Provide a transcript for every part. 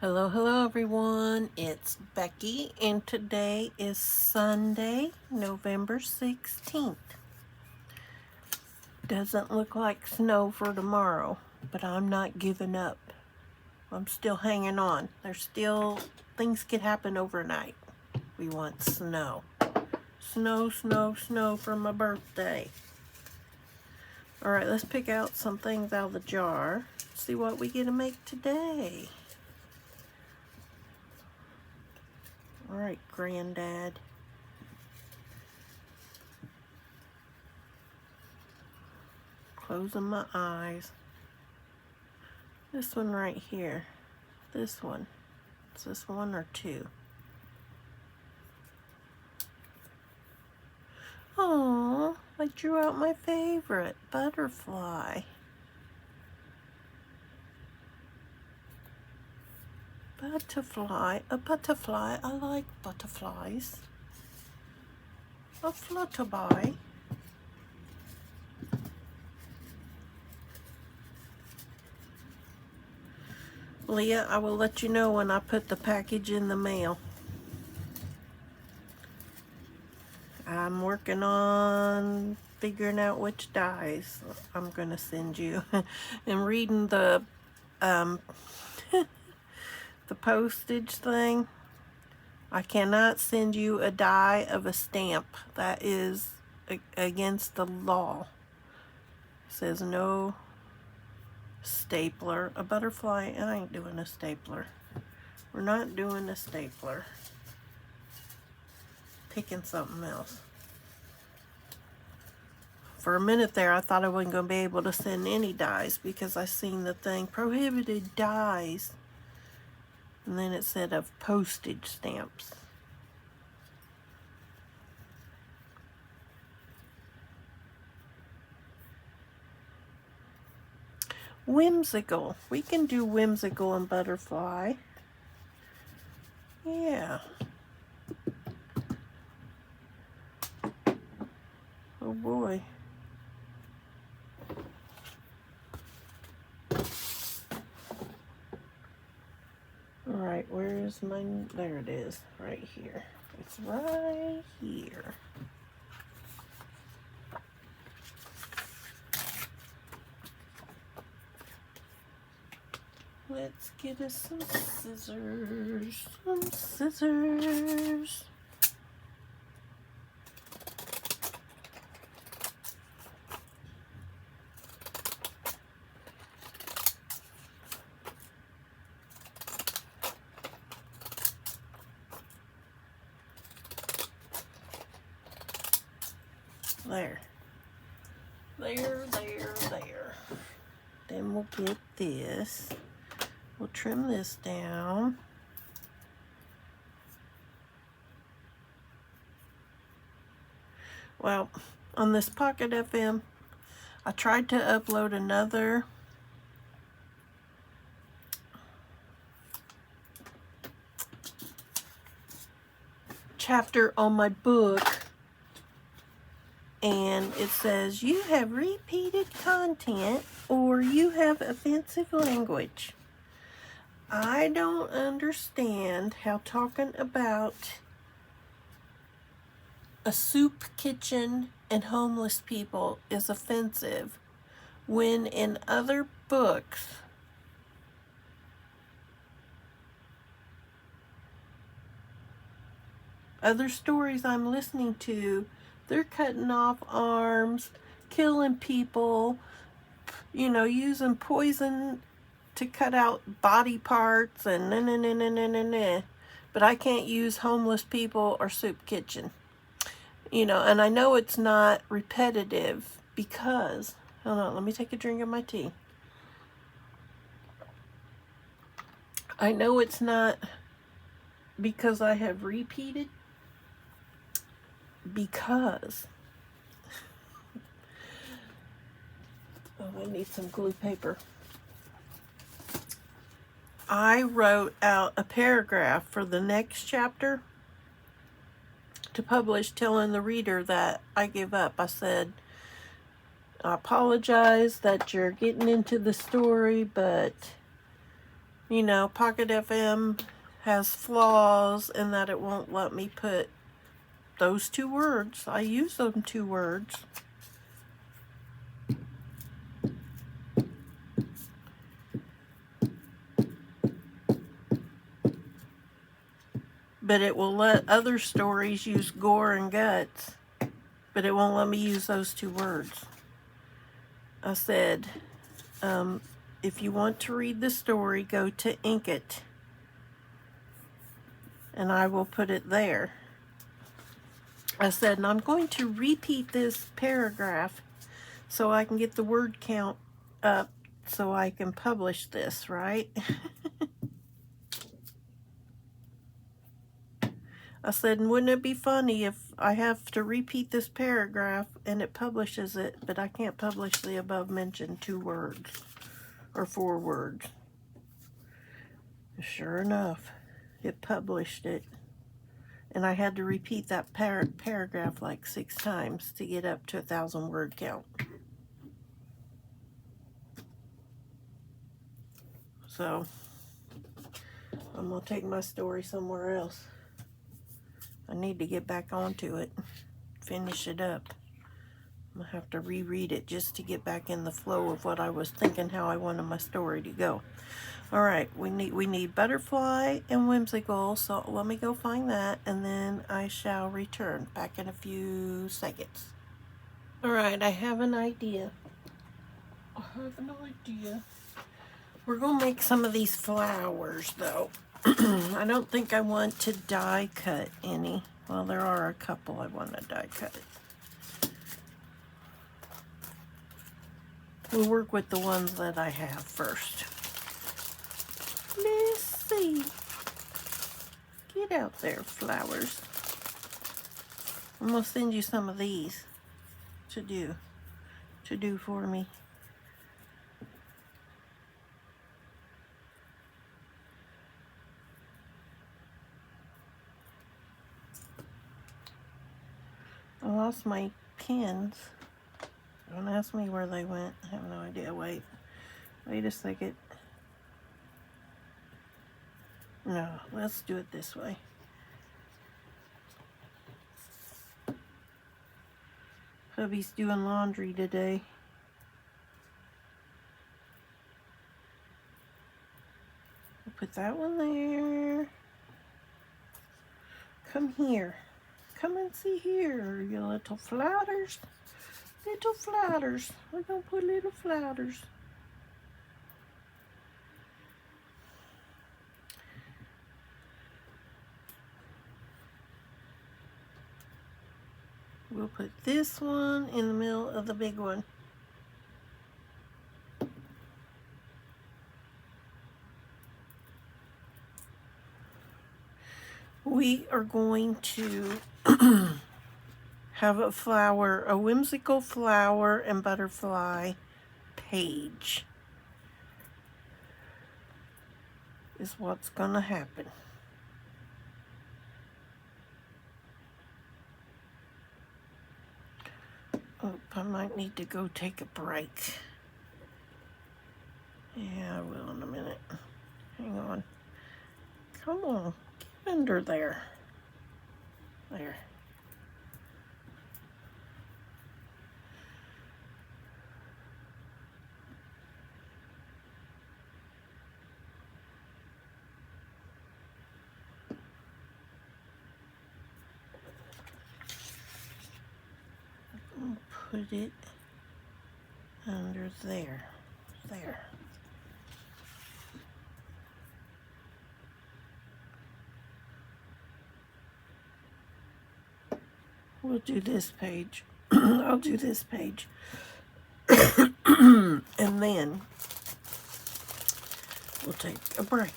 Hello everyone, it's Becky and today is Sunday, November 16th. Doesn't look like snow for tomorrow, but I'm not giving up. I'm still hanging on. Things could happen overnight. We want snow. Snow, snow, snow for my birthday. Alright, let's pick out some things out of the jar. See what we get to make today. Alright, Granddad. Closing my eyes. This one right here. This one. Is this one or two? Oh, I drew out my favorite, butterfly. Butterfly, a butterfly. I like butterflies. A flutterby. Leah, I will let you know when I put the package in the mail. I'm working on figuring out which dies I'm going to send you. And reading the the postage thing, I cannot send you a die of a stamp. That is against the law. It says no stapler. A butterfly, I ain't doing a stapler. We're not doing a stapler. Picking something else. For a minute there, I thought I wasn't going to be able to send any dies because I seen the thing, prohibited dies. And then it said of postage stamps. Whimsical. We can do whimsical and butterfly. Yeah. Oh boy. Alright, where is mine? There it is, right here. It's right here. Let's get us some scissors. Some scissors. There. There. Then we'll get this. We'll trim this down. Well, on this Pocket FM, I tried to upload another chapter on my book, and it says you have repeated content or you have offensive language. I don't understand how talking about a soup kitchen and homeless people is offensive when in other books other stories I'm listening to, they're cutting off arms, killing people, you know, using poison to cut out body parts and but I can't use homeless people or soup kitchen. You know, and I know it's not repetitive because, hold on, let me take a drink of my tea. I know it's not because I have repeated, because oh, I need some glue paper. I wrote out a paragraph for the next chapter to publish telling the reader that I give up. I said, I apologize that you're getting into the story, but you know, Pocket FM has flaws in that it won't let me put those 2 words. I use them 2 words. But it will let other stories use gore and guts. But it won't let me use those 2 words. I said, if you want to read the story, go to InShot. And I will put it there. I said, and I'm going to repeat this paragraph so I can get the word count up so I can publish this, right? I said, and wouldn't it be funny if I have to repeat this paragraph and it publishes it, but I can't publish the above mentioned 2 words or 4 words. Sure enough, it published it. And I had to repeat that paragraph like 6 times to get up to 1,000 word count. So, I'm going to take my story somewhere else. I need to get back onto it, finish it up. I'm going to have to reread it just to get back in the flow of what I was thinking, how I wanted my story to go. All right, we need butterfly and whimsical, so let me go find that, and then I shall return back in a few seconds. All right, I have an idea. We're going to make some of these flowers, though. I don't think I want to die cut any. Well, there are a couple I want to die cut. We'll work with the ones that I have first. Let's see. Get out there, flowers. I'm going to send you some of these to do for me. I lost my pins. Don't ask me where they went. I have no idea. Wait a second. No, let's do it this way. Hubby's doing laundry today. We'll put that one there. Come here. Come and see here, you little flowers. Little flowers. We're going to put little flowers. We'll put this one in the middle of the big one. We are going to have a flower, a whimsical flower and butterfly page is what's gonna happen. Oh, I might need to go take a break. Yeah, I will in a minute. Hang on. Come on, get under there. There. Put it under there. There. We'll do this page. I'll do this page. And then we'll take a break.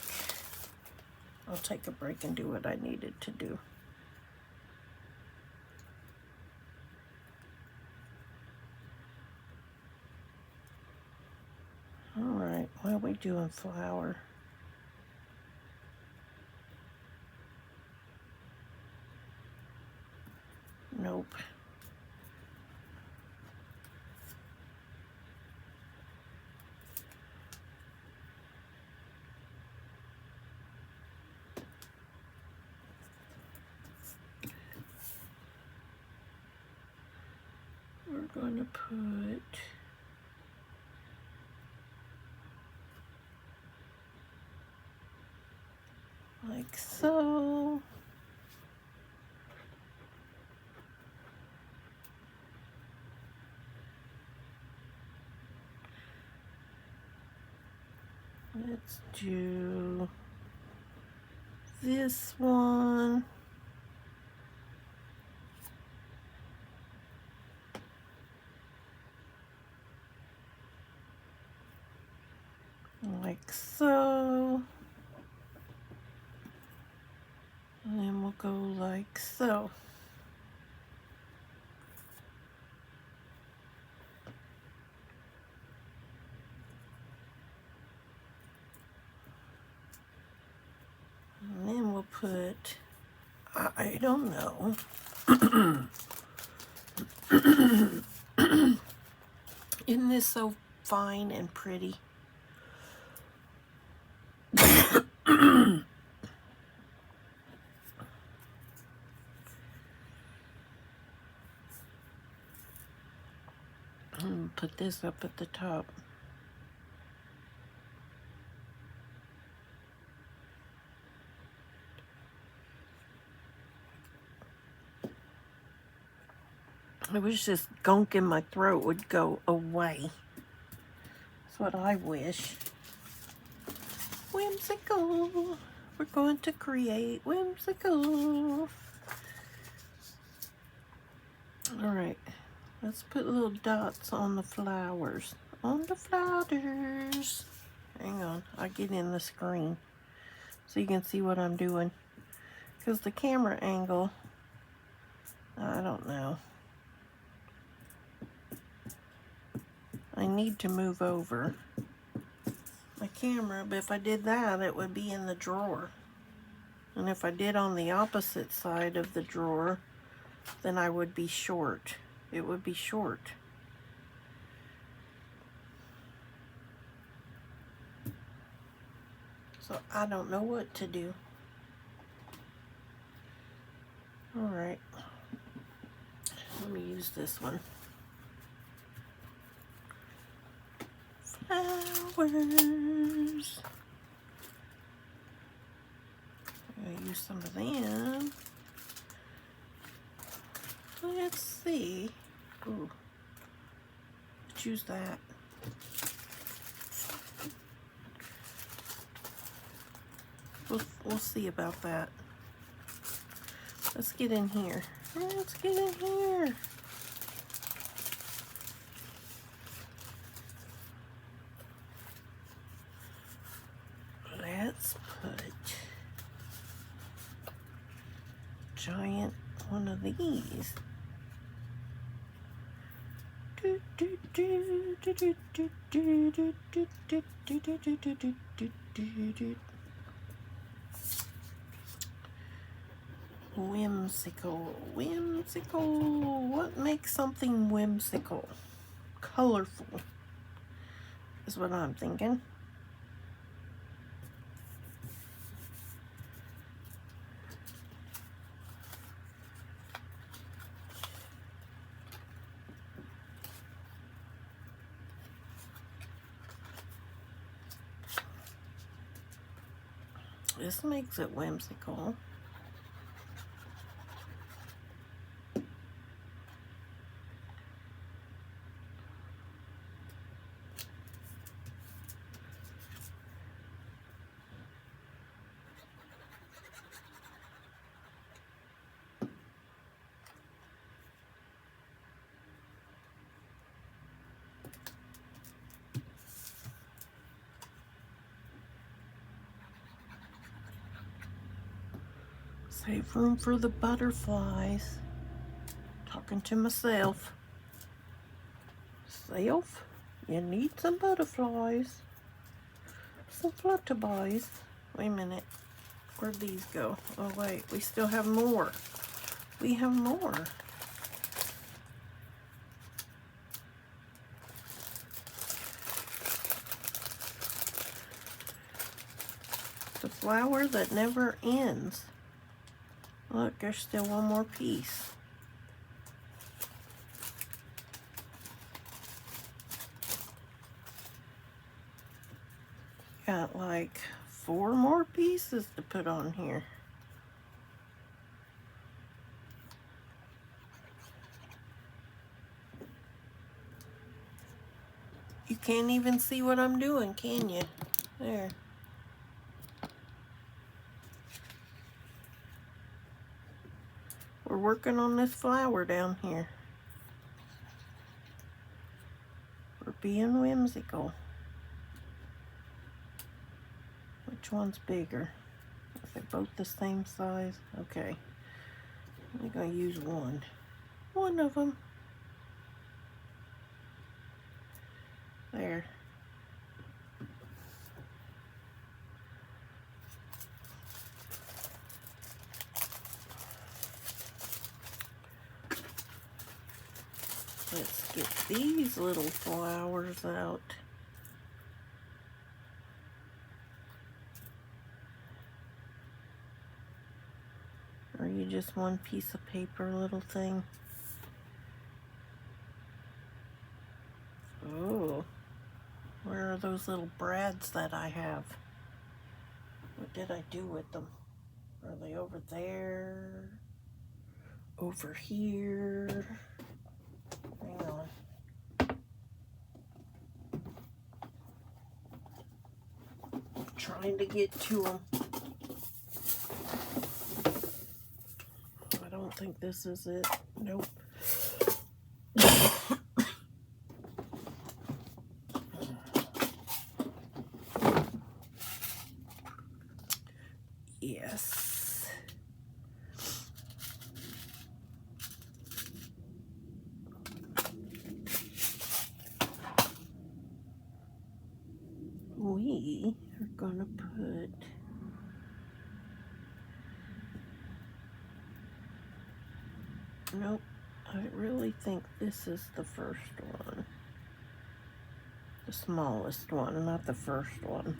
I'll take a break and do what I needed to do. All right, what are we doing, flower? Nope. going to put like so. Let's do this one. Like so. And then we'll go like so. And then we'll put, I don't know. Isn't this so fine and pretty? Put this up at the top. I wish this gunk in my throat would go away. That's what I wish. Whimsical. We're going to create whimsical. Alright. Let's put little dots on the flowers. On the flowers. Hang on. I'll get in the screen so you can see what I'm doing. Because the camera angle, I don't know. I need to move over my camera, but if I did that, it would be in the drawer. And if I did on the opposite side of the drawer, then I would be short. It would be short. So I don't know what to do. Alright. Let me use this one. Flowers. I'm going to use some of them. Let's see. Ooh. Choose that. We'll see about that. Let's get in here. Let's get in here. Let's put giant one of these. Whimsical, whimsical. What makes something whimsical? Colorful is what I'm thinking. This makes it whimsical. Save room for the butterflies. Talking to myself. Self, you need some butterflies. Some flutterbies. Wait a minute. Where'd these go? Oh wait, we still have more. We have more. The flower that never ends. Look, there's still one more piece. got like 4 more pieces to put on here. You can't even see what I'm doing, can you? There. We're working on this flower down here. We're being whimsical. Which one's bigger? Are they both the same size? Okay. I'm going to use one. One of them. There. Let's get these little flowers out. Are you just one piece of paper little thing? Oh, where are those little brads that I have? What did I do with them? Are they over there? Over here? Hang on. I'm trying to get to them. I don't think this is it. Nope. Yes. We are gonna put nope, I really think this is the first one. The smallest one, not the first one.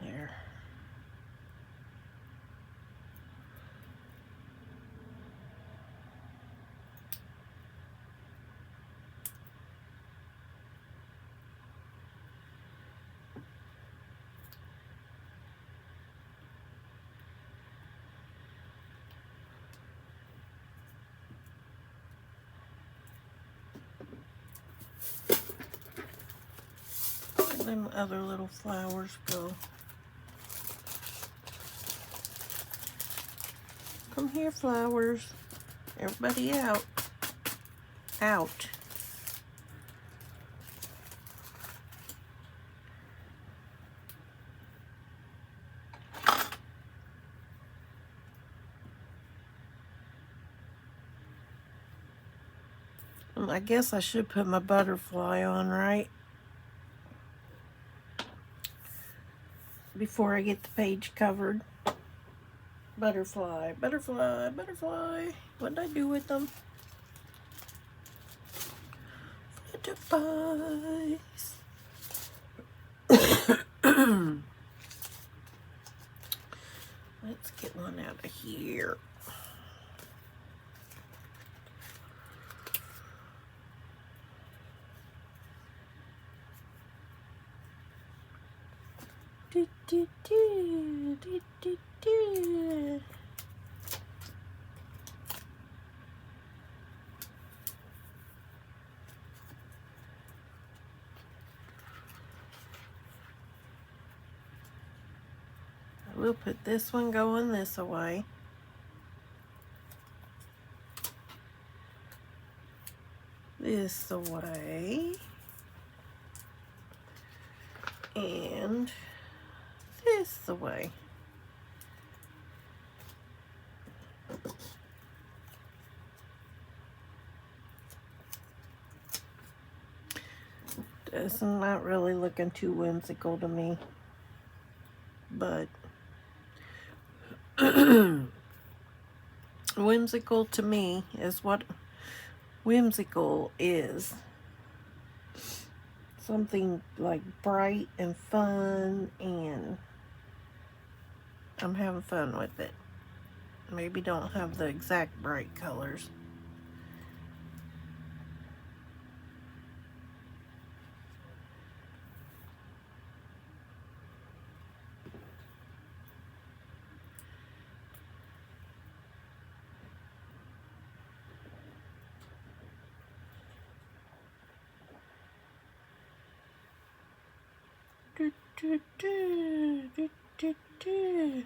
There. Let them other little flowers go. Come here, flowers. Everybody out. Out. I guess I should put my butterfly on, right? Before I get the page covered. Butterfly, butterfly, butterfly. What did I do with them? Butterflies. Let's get one out of here. Do, do, do, do, do, do. We'll put this one going this way. This away. And this away. It's not really looking too whimsical to me, but whimsical to me is what whimsical is. Something like bright and fun and I'm having fun with it. Maybe don't have the exact bright colors.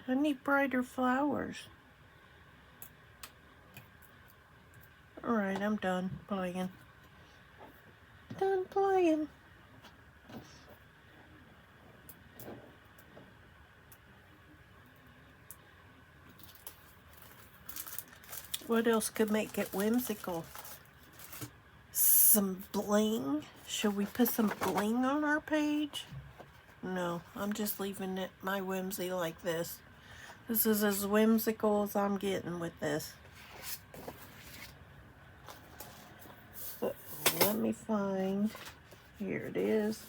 I need brighter flowers. Alright, I'm done playing. Done playing. What else could make it whimsical? Some bling. Should we put some bling on our page? No, I'm just leaving it my whimsy like this. This is as whimsical as I'm getting with this. But let me find. Here it is.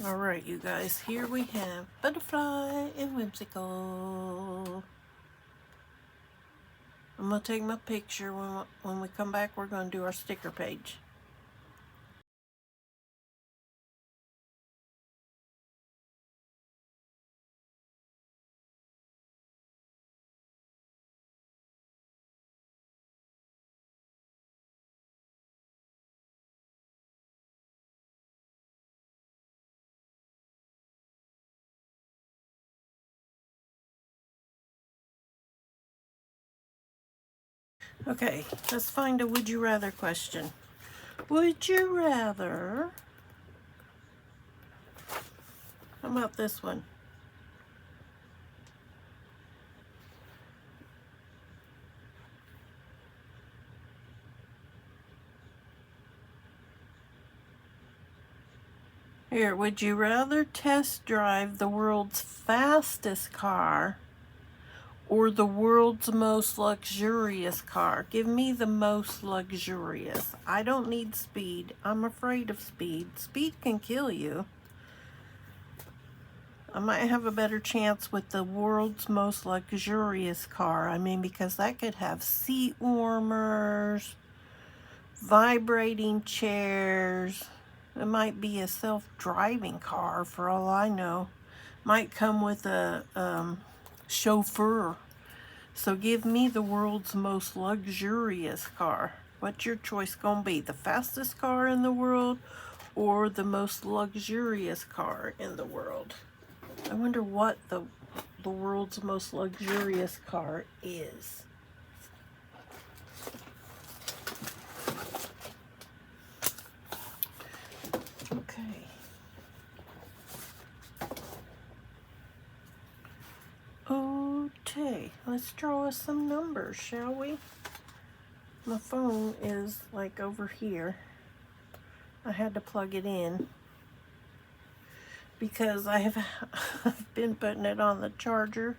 Alright, you guys, here we have Butterfly and Whimsical. I'm going to take my picture. When we come back, we're going to do our sticker page. Okay, let's find a would you rather question. Would you rather... How about this one? Here, would you rather test drive the world's fastest car or the world's most luxurious car? Give me the most luxurious. I don't need speed. I'm afraid of speed. Speed can kill you. I might have a better chance with the world's most luxurious car. I mean, because that could have seat warmers, vibrating chairs. It might be a self-driving car for all I know. Might come with a chauffeur. So give me the world's most luxurious car. What's your choice gonna be? The fastest car in the world or the most luxurious car in the world? I wonder what the world's most luxurious car is. Okay, let's draw us some numbers, shall we? My phone is like over here. I had to plug it in because I have I've been putting it on the charger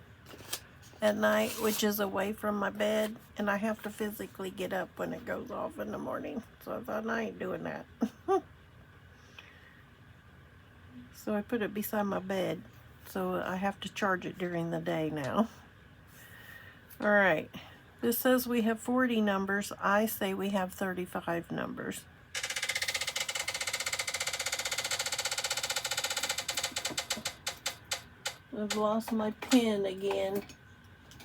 at night, which is away from my bed, and I have to physically get up when it goes off in the morning. So I thought, I ain't doing that. So I put it beside my bed, so I have to charge it during the day now. All right, this says we have 40 numbers. I say we have 35 numbers. I've lost my pen again.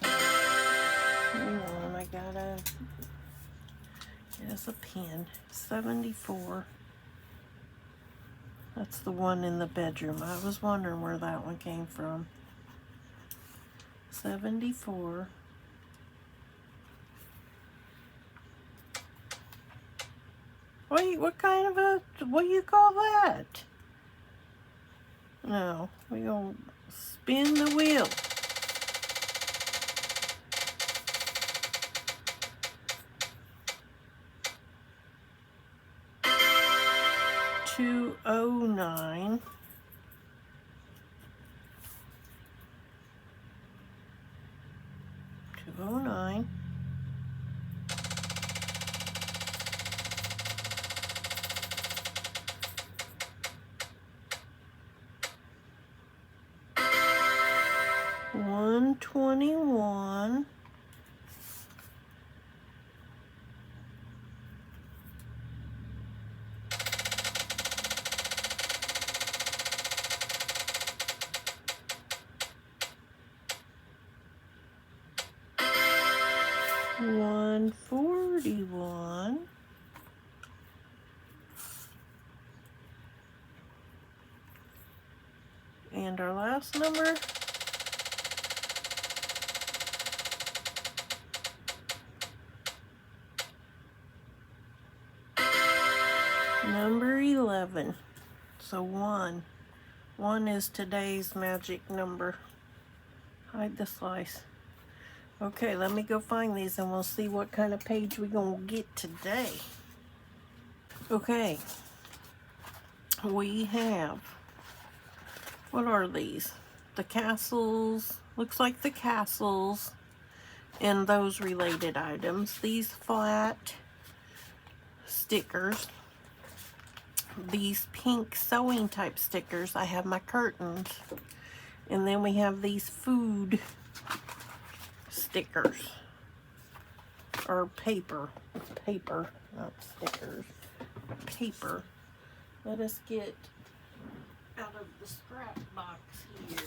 Hang on, I gotta... Yes, a pen. 74. That's the one in the bedroom. I was wondering where that one came from. 74. Wait, what kind of a... What do you call that? No, we gonna spin the wheel. 209. 209. $121. $141. And our last number, number 11. So 1. 1 is today's magic number. Hide the slice. Okay, let me go find these and we'll see what kind of page we're gonna get today. Okay, we have, what are these? The castles, looks like the castles and those related items. These flat stickers, these pink sewing type stickers. I have my curtains. And then we have these food stickers, or paper, not stickers, paper. Let us get out of the scrap box here.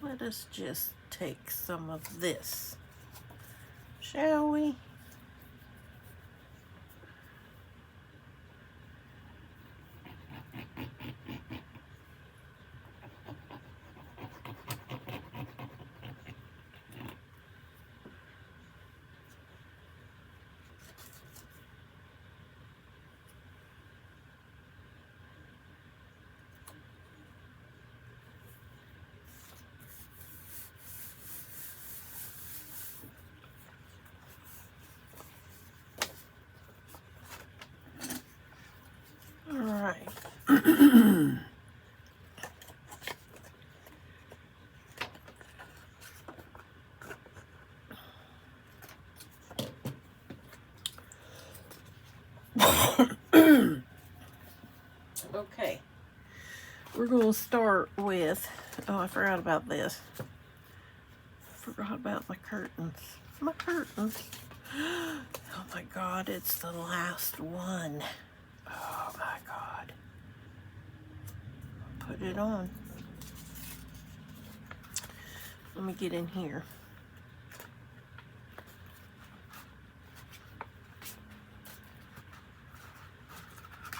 Let us just take some of this, shall we? Okay, we're going to start with, oh, I forgot about this. Forgot about my curtains. My curtains. Oh my God, it's the last one. Oh my God. Put it on. Let me get in here.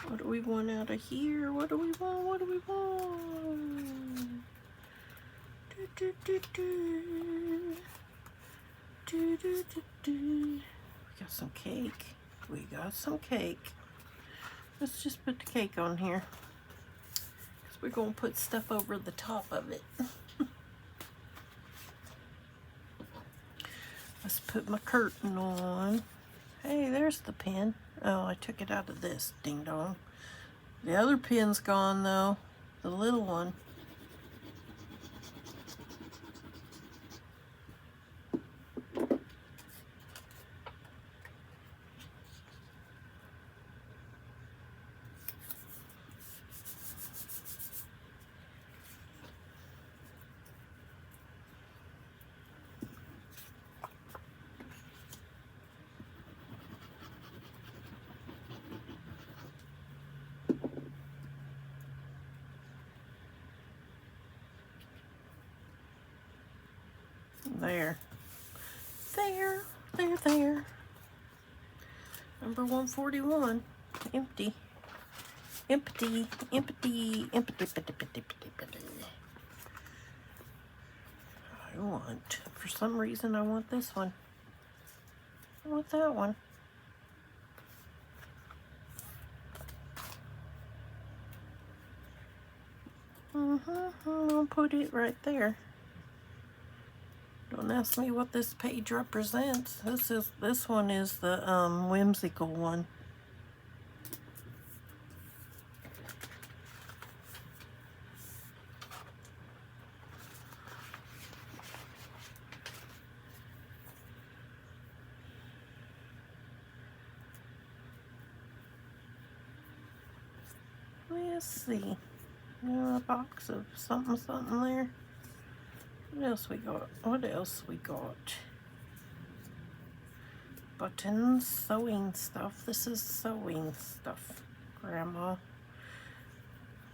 What do we want out of here? What do we want? What do we want? Do, do, do, do. Do, do, do, do. We got some cake. We got some cake. Let's just put the cake on here, because we're going to put stuff over the top of it. Let's put my curtain on. Hey, there's the pin. Oh, I took it out of this, ding dong. The other pin's gone though, the little one. There. There. Number 141. Empty. Empty. I want, for some reason, I want this one. I want that one. I'll put it right there. Don't ask me what this page represents. This one is the whimsical one. Let's see. A box of something there. What else we got? What else we got? Buttons, sewing stuff. This is sewing stuff. Grandma,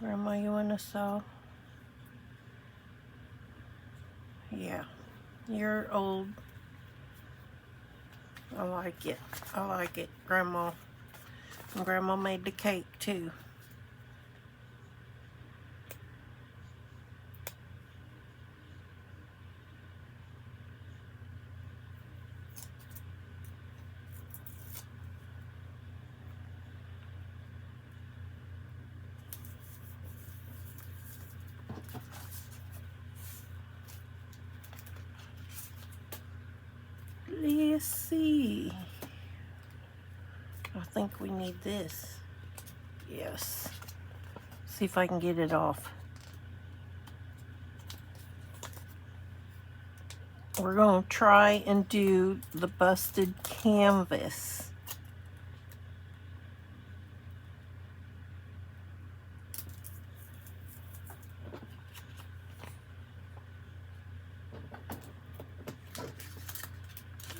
you wanna sew? Yeah, you're old. I like it. I like it, Grandma. And Grandma made the cake too. Let's see. I think we need this. Yes. See if I can get it off. We're going to try and do the busted canvas.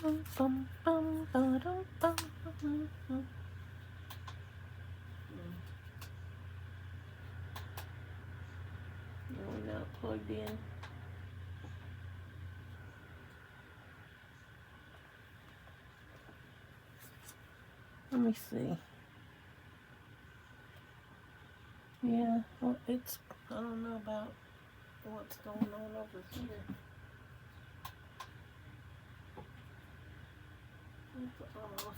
Bum, bum, bum, bum, bum, bum, bum. We're not plugged in. Let me see. Yeah, well, it's, I don't know about what's going on over here. It's off.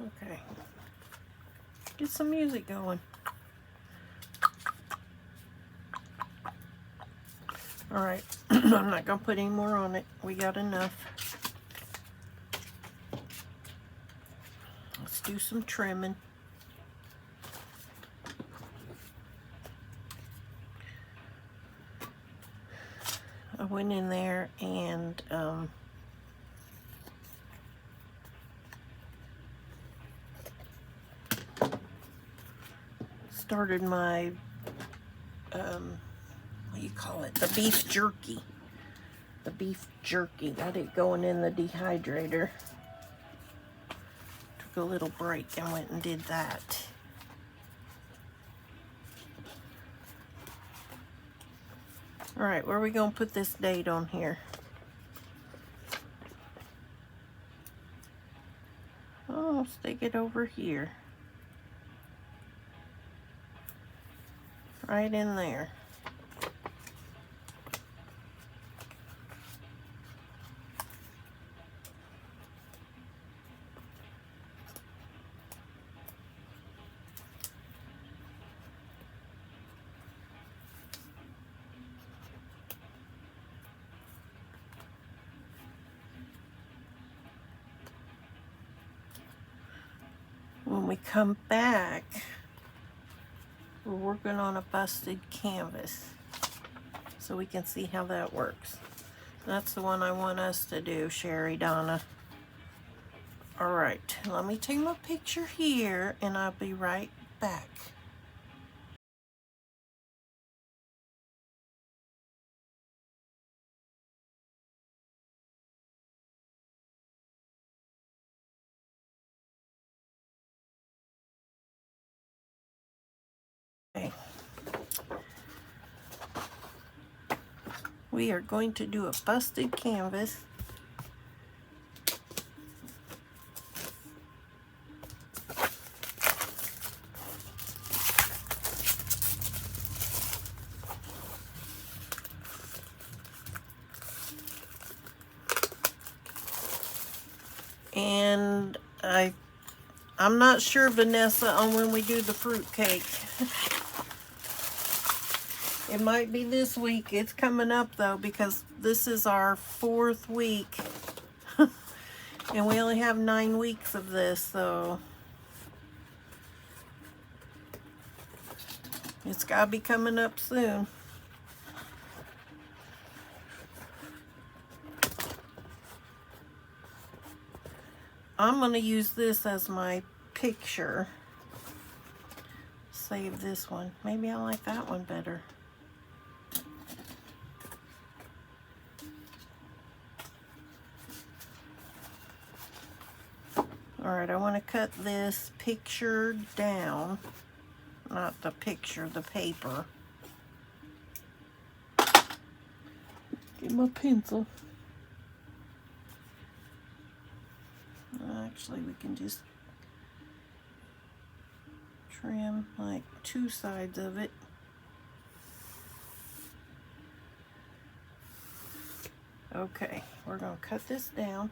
Okay. Get some music going. All right. I'm not going to put any more on it. We got enough. Let's do some trimming. I went in there and started my what do you call it? The beef jerky. The beef jerky. Got it going in the dehydrator. Took a little break and went and did that. All right, where are we going to put this date on here? Oh, stick it over here. Right in there. When we come back, we're working on a busted canvas so we can see how that works. That's the one I want us to do, Sherry Donna. All right, let me take my picture here and I'll be right back. Okay. We are going to do a busted canvas. And I'm not sure, Vanessa, on when we do the fruit cake. It might be this week. It's coming up though, because this is our 4th week. And we only have 9 weeks of this, so it's gotta be coming up soon. I'm going to use this as my picture. Save this one. Maybe I like that one better. Alright, I want to cut this picture down. Not the picture, the paper. Get my pencil. Actually, we can just trim like 2 sides of it. Okay, we're going to cut this down.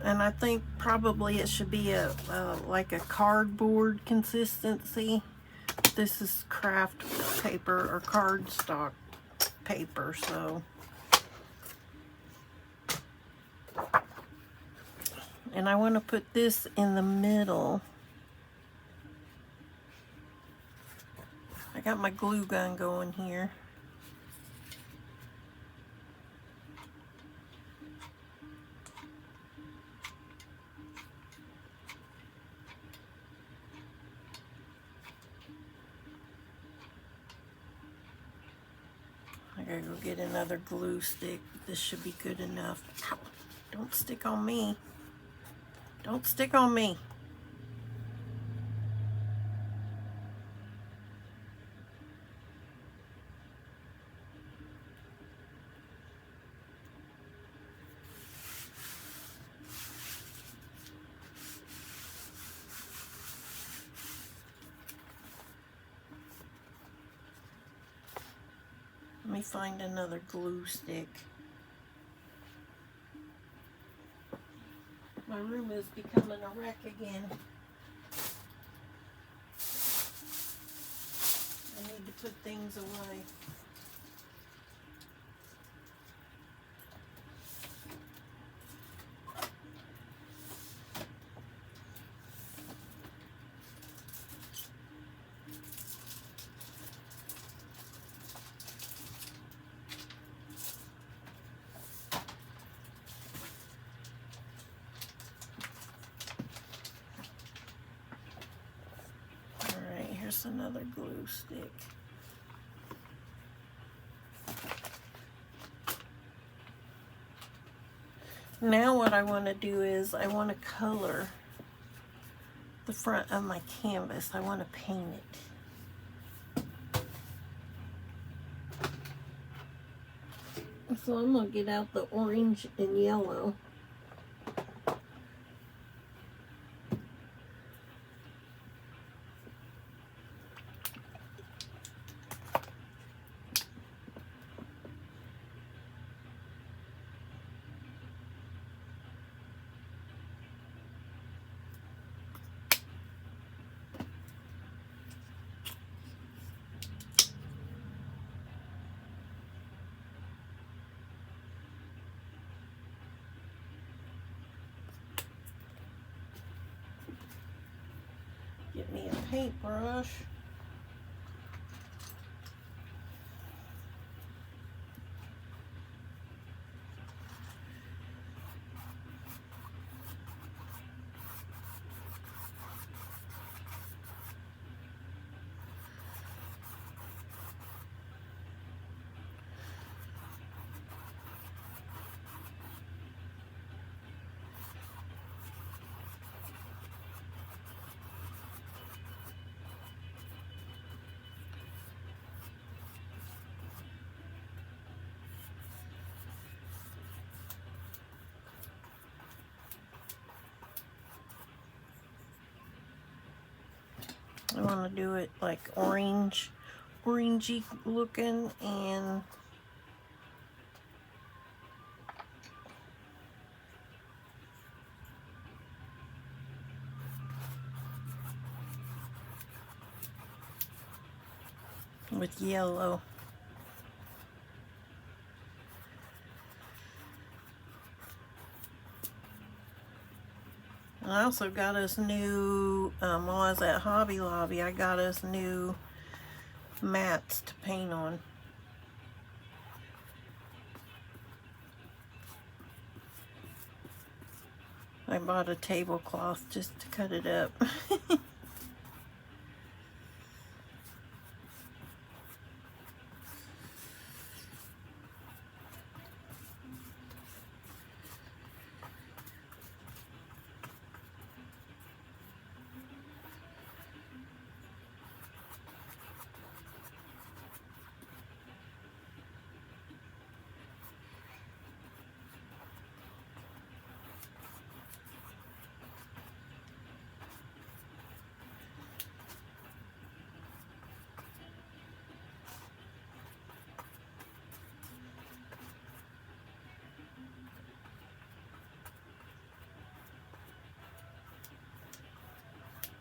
And I think probably it should be like a cardboard consistency. This is craft paper or cardstock paper, so. And I want to put this in the middle. I got my glue gun going here. I gotta go get another glue stick. This should be good enough. Ow. Don't stick on me. Don't stick on me. Let me find another glue stick. My room is becoming a wreck again. I need to put things away. Another glue stick. Now what I want to do is I want to color the front of my canvas. I want to paint it. So I'm going to get out the orange and yellow. Get me a paintbrush. I want to do it like orangey looking, and with yellow. I also got us new, while I was at Hobby Lobby, I got us new mats to paint on. I bought a tablecloth just to cut it up.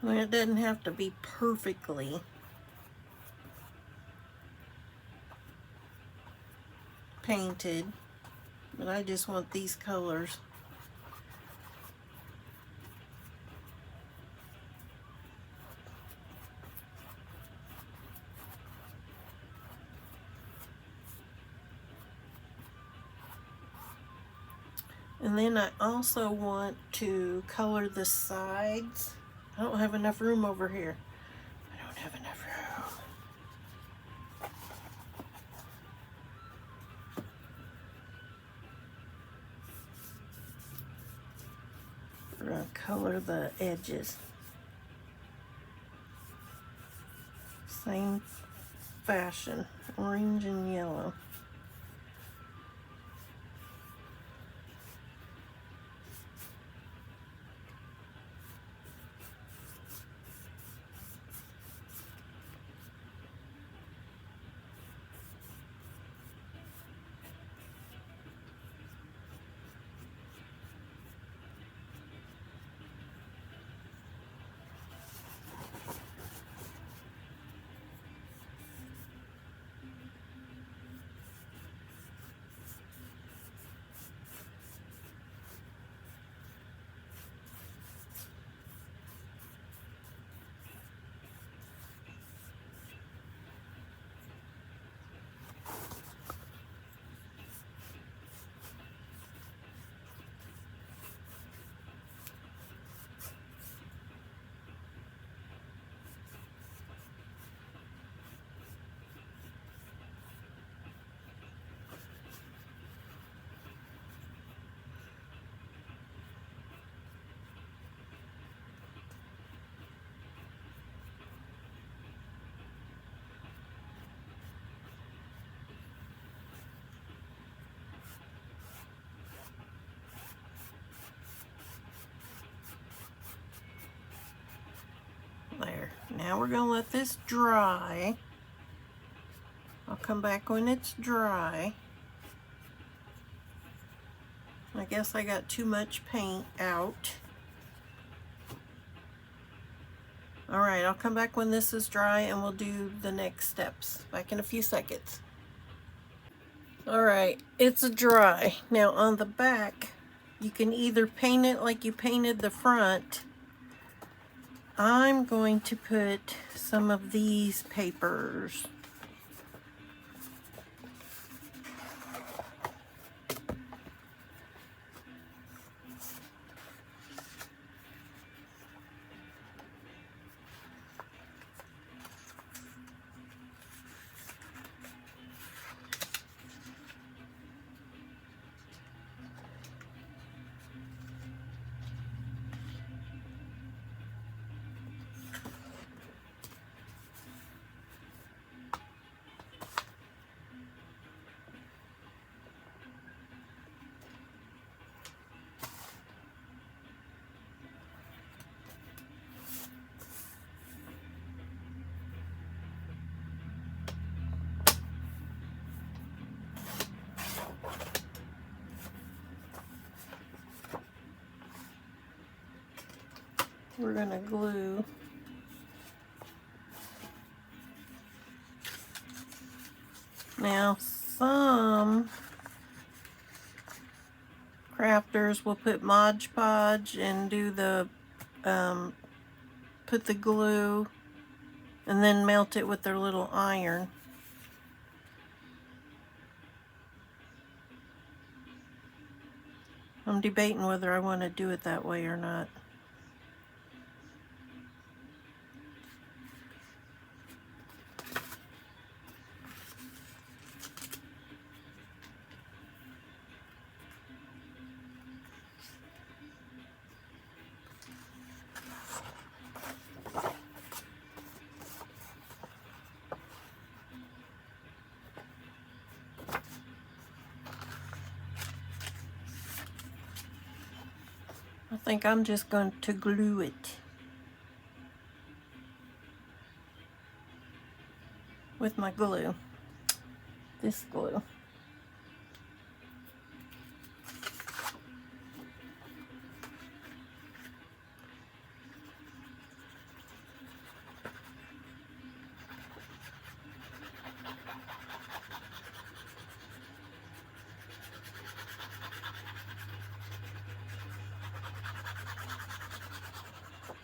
I mean, it doesn't have to be perfectly painted, but I just want these colors. And then I also want to color the sides. I don't have enough room over here. I don't have enough room. We're going to color the edges. Same fashion, orange and yellow. There. Now we're going to let this dry. I'll come back when it's dry. I guess I got too much paint out. Alright, I'll come back when this is dry and we'll do the next steps. Back in a few seconds. Alright, it's dry. Now on the back, you can either paint it like you painted the front. I'm going to put some of these papers. We're going to glue now some crafters will put Mod Podge and do the, put the glue and then melt it with their little iron. I'm debating whether I want to do it that way or not. I think I'm just going to glue it with my glue, this glue.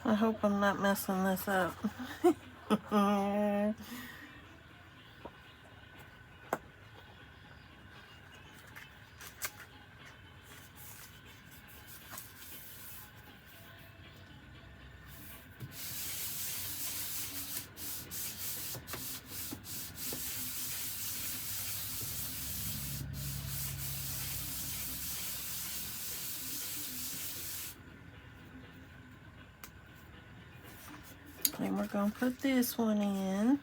I hope I'm not messing this up. And we're going to put this one in.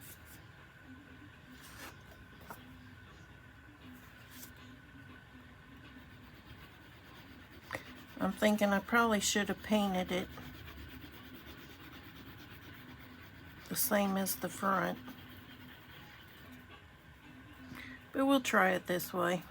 I'm thinking I probably should have painted it the same as the front. But we'll try it this way.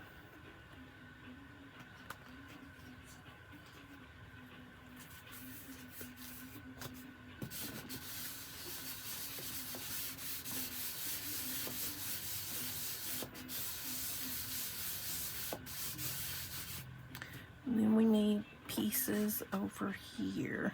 And then we need pieces over here.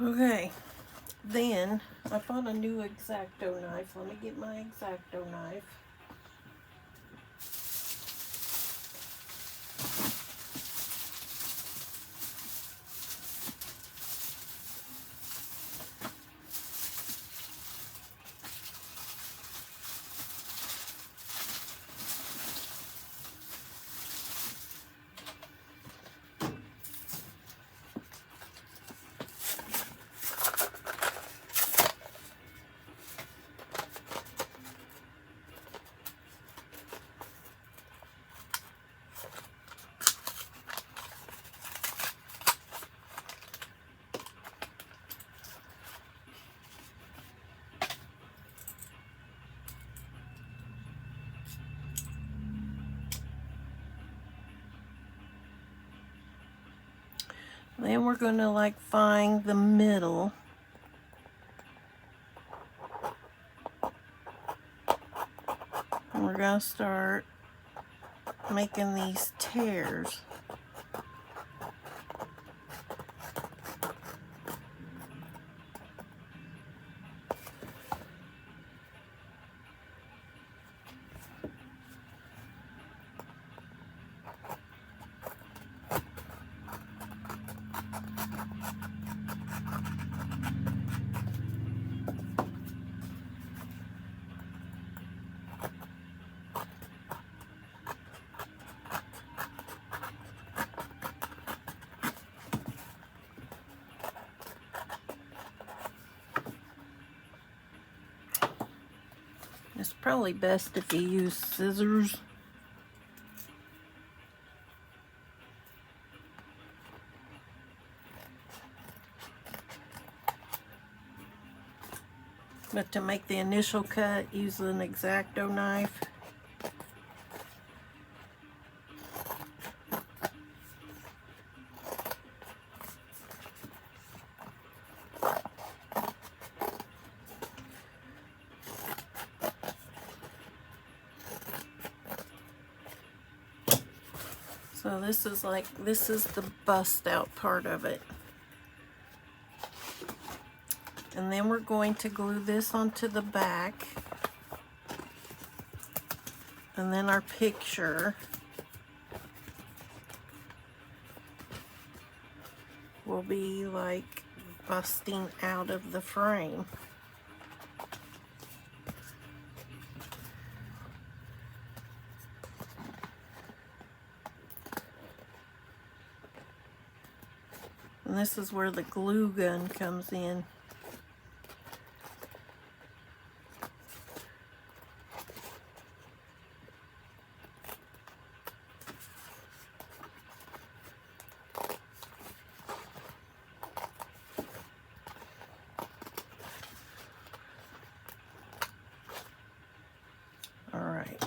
Okay, then I found a new X-Acto knife. Let me get my X-Acto knife. Then we're going to like find the middle. going to start making these tears. It's probably best if you use scissors. But to make the initial cut, use an X-Acto knife. So this is the bust out part of it. And then we're going to glue this onto the back. And then our picture will be like busting out of the frame. And this is where the glue gun comes in. Alright,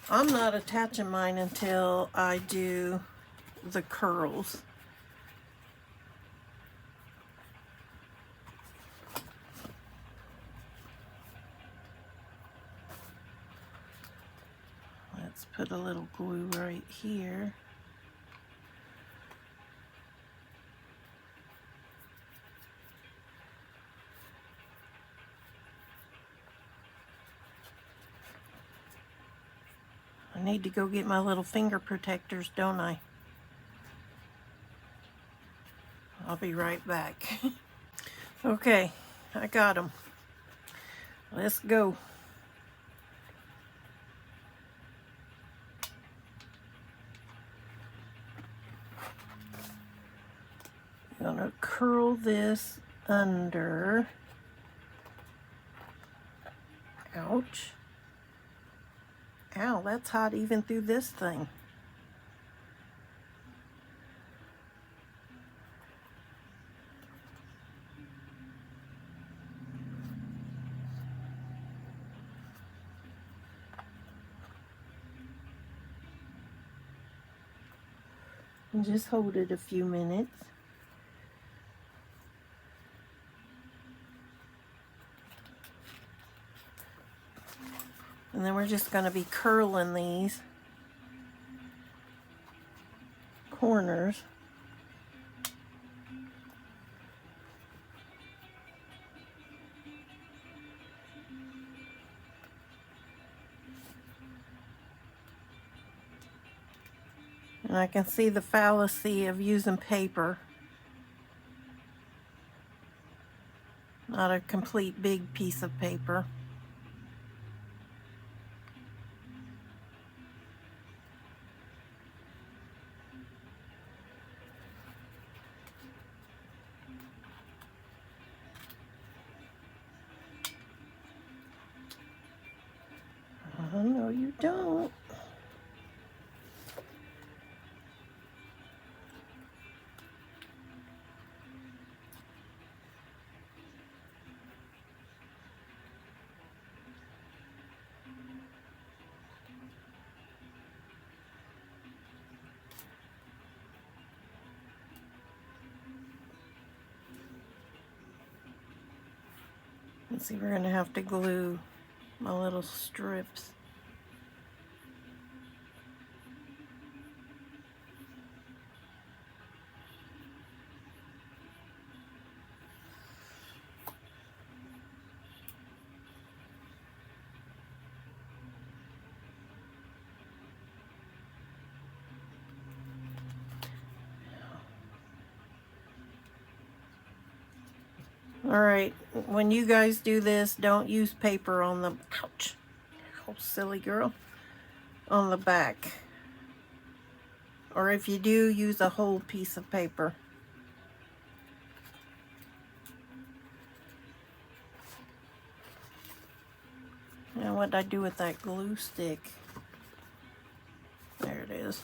I'm not attaching mine until I do the curls. Let's put a little glue right here. I need to go get my little finger protectors, don't I? I'll be right back. Okay, I got them. Let's go. I'm gonna curl this under. Ouch. Ow, that's hot even through this thing. And just hold it a few minutes. And then we're just going to be curling these corners. And I can see the fallacy of using paper, not a complete big piece of paper. Oh, no, you don't. Let's see, we're going to have to glue my little strips. Alright, when you guys do this, don't use paper on the, ouch, oh silly girl, on the back. Or if you do, use a whole piece of paper. Now what did I do with that glue stick? There it is.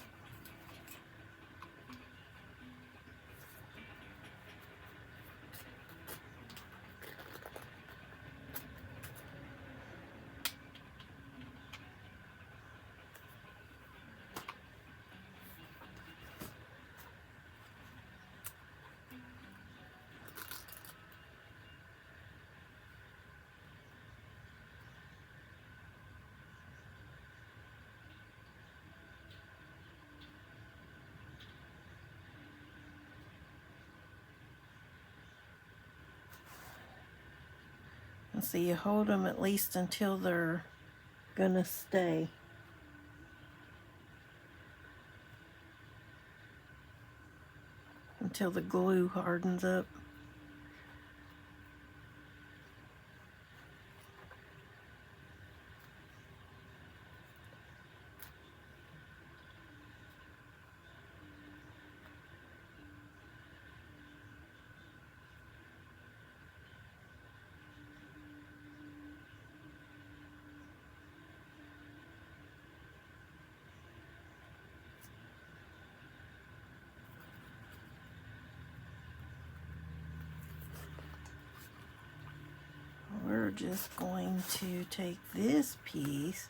And so you hold them at least until they're gonna stay. Until the glue hardens up. We're just going to take this piece,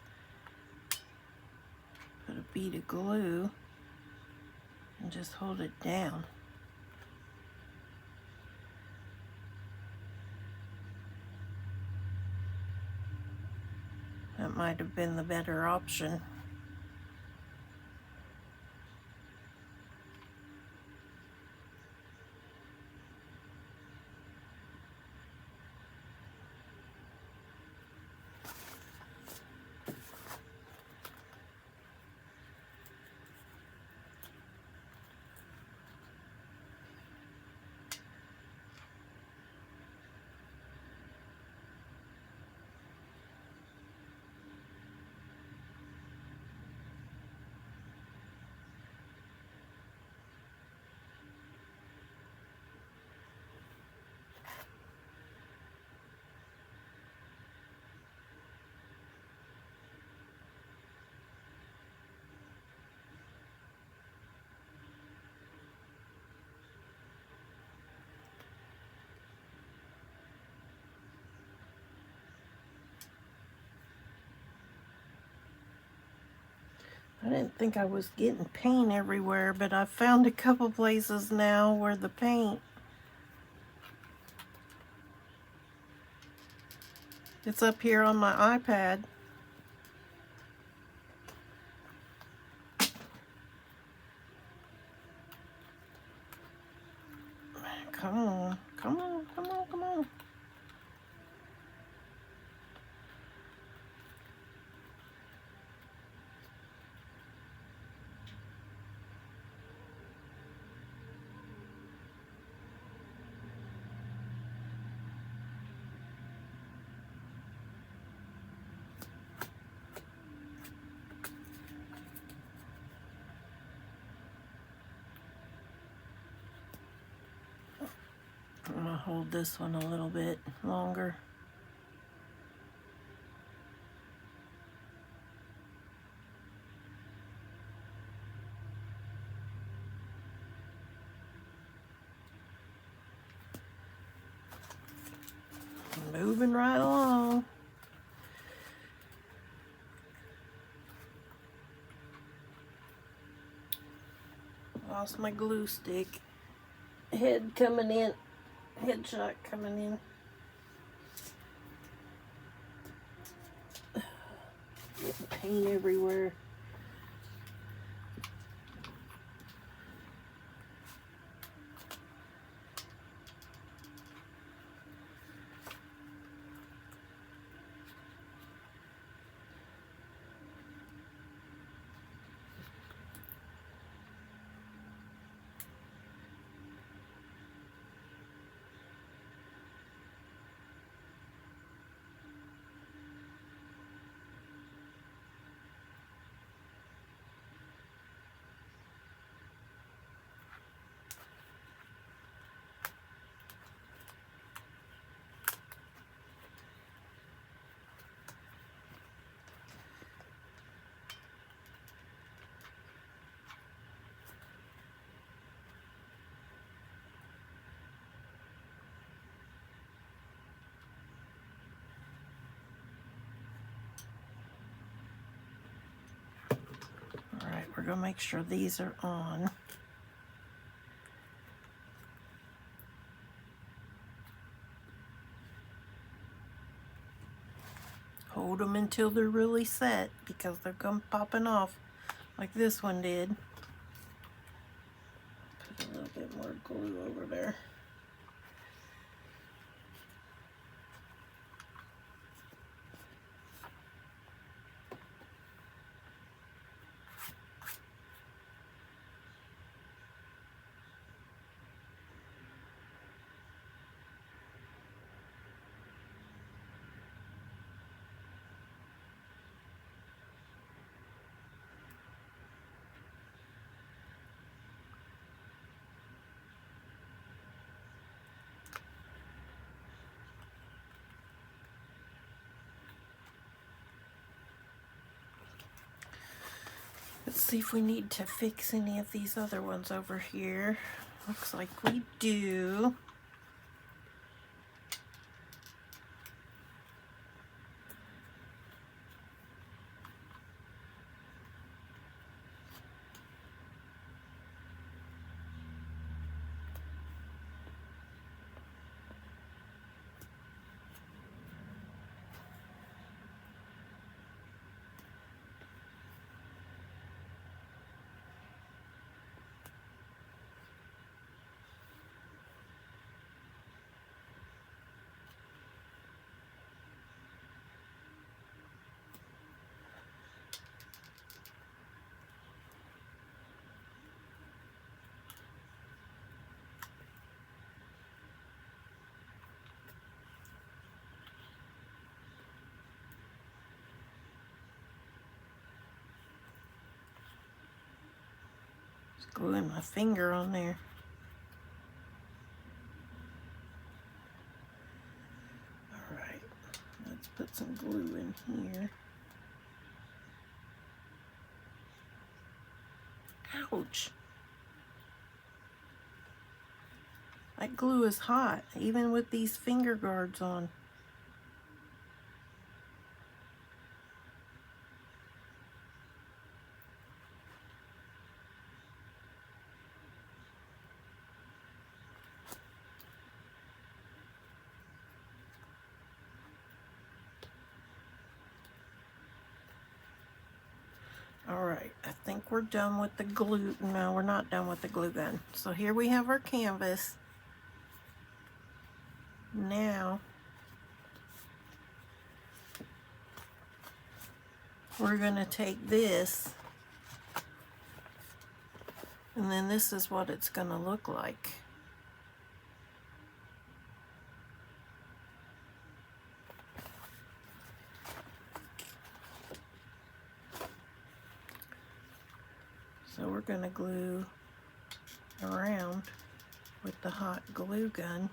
put a bead of glue, and just hold it down. That might have been the better option. I didn't think I was getting paint everywhere, but I found a couple places now where the paint, it's up here on my iPad. Come on, come on, come on, come on. I'm gonna hold this one a little bit longer. Moving right along. Lost my glue stick. Head coming in. Headshot coming in. Getting paint everywhere. We're going to make sure these are on. Hold them until they're really set, because they're going popping off like this one did. Put a little bit more glue over there. Let's see if we need to fix any of these other ones over here. Looks like we do. Just gluing my finger on there. Alright, let's put some glue in here. Ouch! That glue is hot, even with these finger guards on. Alright, I think we're done with the glue. No, we're not done with the glue gun. So here we have our canvas. Now, we're going to take this, and then this is what it's going to look like. So we're going to glue around with the hot glue gun.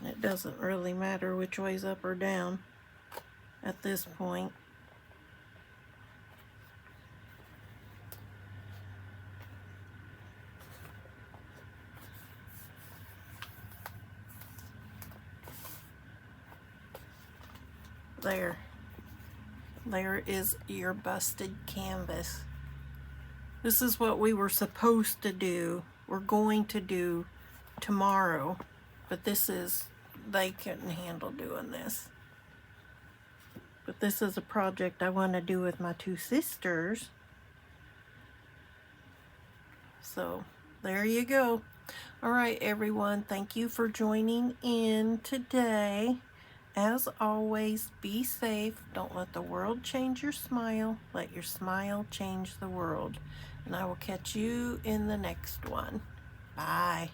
It doesn't really matter which way's up or down at this point. There is your busted canvas. This is what we were supposed to do. We're going to do tomorrow, but they couldn't handle doing this. But this is a project I want to do with my two sisters. So there you go. All right, everyone, thank you for joining in today. As always, be safe. Don't let the world change your smile. Let your smile change the world. And I will catch you in the next one. Bye.